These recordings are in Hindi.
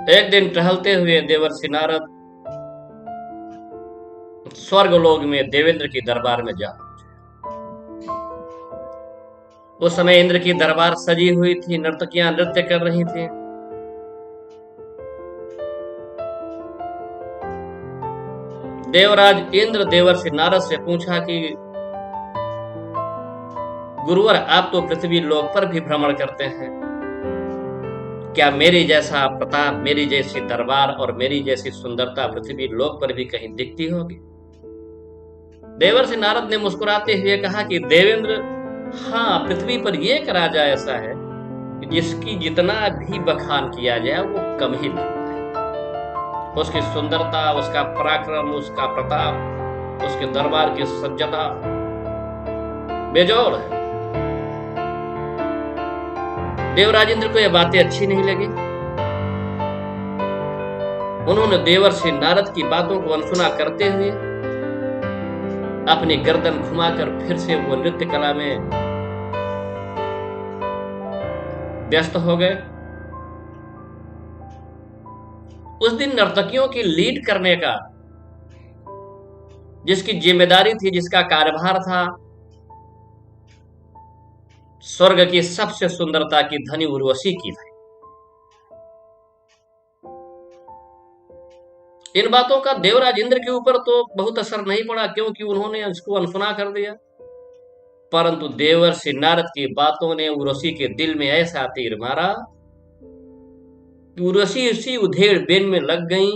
एक दिन टहलते हुए देवर्षि नारद स्वर्गलोक में देवेंद्र की दरबार में जा। उस समय इंद्र की दरबार सजी हुई थी, नर्तकियां नृत्य कर रही थी। देवराज इंद्र देवर्षि नारद से पूछा कि गुरुवर, आप तो पृथ्वी लोक पर भी भ्रमण करते हैं, क्या मेरी जैसा प्रताप, मेरी जैसी दरबार और मेरी जैसी सुंदरता पृथ्वी लोक पर भी कहीं दिखती होगी? देवर्षि नारद ने मुस्कुराते हुए कहा कि देवेंद्र, हाँ, पृथ्वी पर एक राजा ऐसा है कि जिसकी जितना भी बखान किया जाए वो कम ही लगता है। उसकी सुंदरता, उसका पराक्रम, उसका प्रताप, उसके दरबार की सज्जता बेजोड़ है। देवराज इंद्र को यह बातें अच्छी नहीं लगी। उन्होंने देवर्षि नारद की बातों को अनसुना करते हुए अपनी गर्दन घुमाकर फिर से वो नृत्य कला में व्यस्त हो गए। उस दिन नर्तकियों की लीड करने का, जिसकी जिम्मेदारी थी, जिसका कार्यभार था, स्वर्ग की सबसे सुंदरता की धनी उर्वशी की थी। इन बातों का देवराज इंद्र के ऊपर तो बहुत असर नहीं पड़ा, क्योंकि उन्होंने इसको अनसुना कर दिया। परंतु देवर्षि नारद की बातों ने उर्वशी के दिल में ऐसा तीर मारा कि उर्वशी उसी उधेड़ बेन में लग गई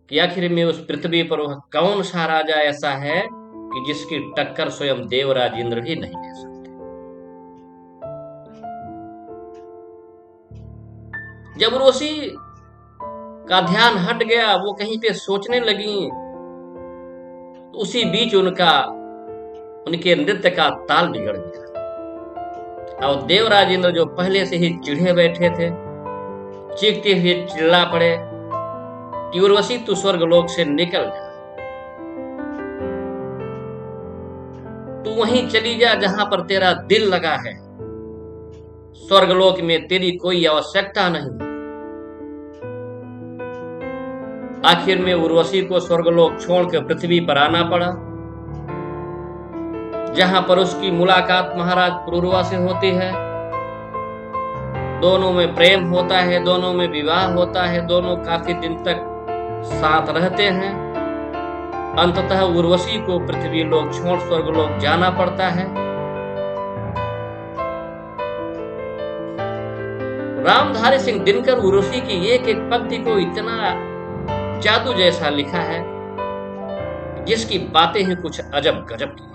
कि आखिर में उस पृथ्वी पर वह कौन सा राजा ऐसा है कि जिसकी टक्कर स्वयं देवराज इंद्र भी नहीं ले सकते। जब उर्वशी का ध्यान हट गया, वो कहीं पे सोचने लगी, तो उसी बीच उनके नृत्य का ताल बिगड़ गया। और देवराज इंद्र, जो पहले से ही चिढ़े बैठे थे, चीखते हुए चिल्ला पड़े कि उर्वशी, तू स्वर्गलोक से निकल जा, तू वहीं चली जा जहां पर तेरा दिल लगा है। स्वर्गलोक में तेरी कोई आवश्यकता नहीं। आखिर में उर्वशी को स्वर्गलोक छोड़कर पृथ्वी पर आना पड़ा, जहां पर उसकी मुलाकात महाराज पुरूरवा से होती है। दोनों में प्रेम होता है, दोनों में विवाह होता है, दोनों काफी दिन तक साथ रहते हैं। अंततः उर्वशी को पृथ्वी लोक छोड़ स्वर्गलोक जाना पड़ता है। रामधारी सिंह दिनकर उर्वशी की एक एक पंक्ति को इतना जादू जैसा लिखा है, जिसकी बातें ही कुछ अजब गजब की है।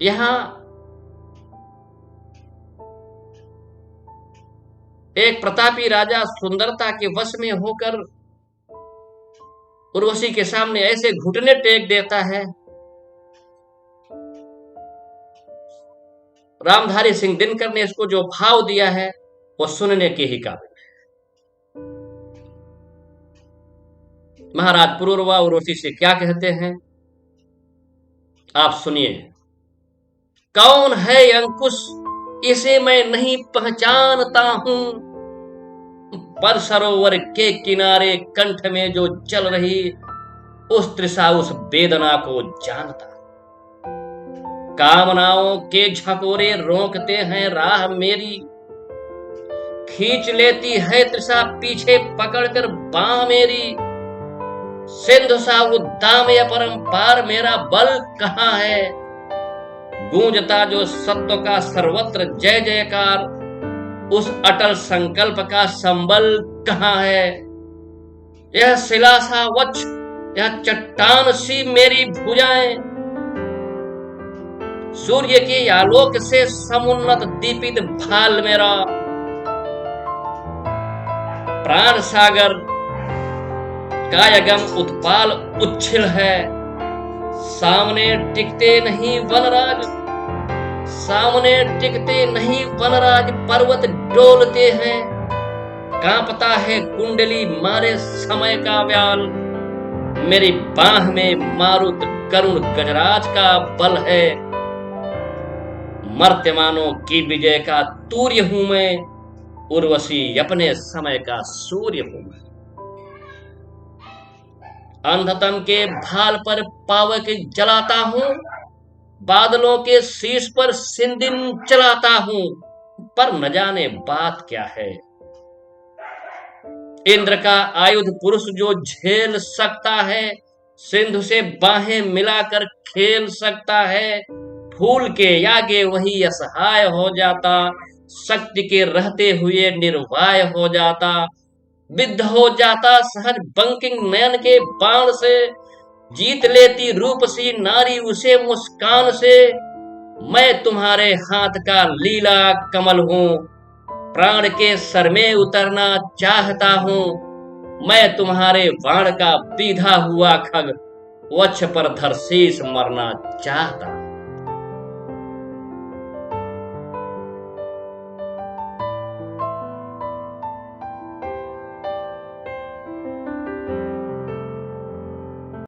यहां एक प्रतापी राजा सुंदरता के वश में होकर उर्वशी के सामने ऐसे घुटने टेक देता है। रामधारी सिंह दिनकर ने इसको जो भाव दिया है वो सुनने के ही काबिल है। महाराज पुरूरवा उर्वशी से क्या कहते हैं, आप सुनिए। कौन है अंकुश, इसे मैं नहीं पहचानता हूं, पर सरोवर के किनारे कंठ में जो चल रही उस तृषा, उस वेदना को जानता। कामनाओं के झकोरे रोकते हैं राह मेरी, खींच लेती है तृषा पीछे पकड़कर बाह मेरी। सिंधु सा उद्दाम अपरंपार, मेरा बल कहां है, गूंजता जो सत्व का सर्वत्र जय जयकार, उस अटल संकल्प का संबल कहां है। यह शिला सा वक्ष, यह चट्टान सी मेरी भुजाएं, सूर्य के आलोक से समुन्नत दीपित भाल मेरा। प्राण सागर कायगम उत्पाल उच्छिल है, सामने टिकते नहीं वनराज, सामने टिकते नहीं वनराज। पर्वत डोलते हैं, कांपता है कुंडली मारे समय का व्याल। मेरी बाह में मारुत करुण गजराज का बल है, मर्त्यमानों की विजय का तूर्य हूं मैं, उर्वशी अपने समय का सूर्य हूं मैं। अंधतम के भाल पर पावक जलाता हूं, बादलों के शीश पर सिंदिन चलाता हूं, पर न जाने बात क्या है। इंद्र का आयुध पुरुष जो झेल सकता है, सिंधु से बाहें मिलाकर खेल सकता है। फूल के आगे वही असहाय हो जाता, शक्ति के रहते हुए निर्वाय हो जाता। विद्ध हो जाता सहज बंकिंग नयन के बाण से, जीत लेती रूपसी नारी उसे मुस्कान से। मैं तुम्हारे हाथ का लीला कमल हूं, प्राण के सर में उतरना चाहता हूं। मैं तुम्हारे बाण का बीधा हुआ खग, वक्ष पर धर शीश मरना चाहता।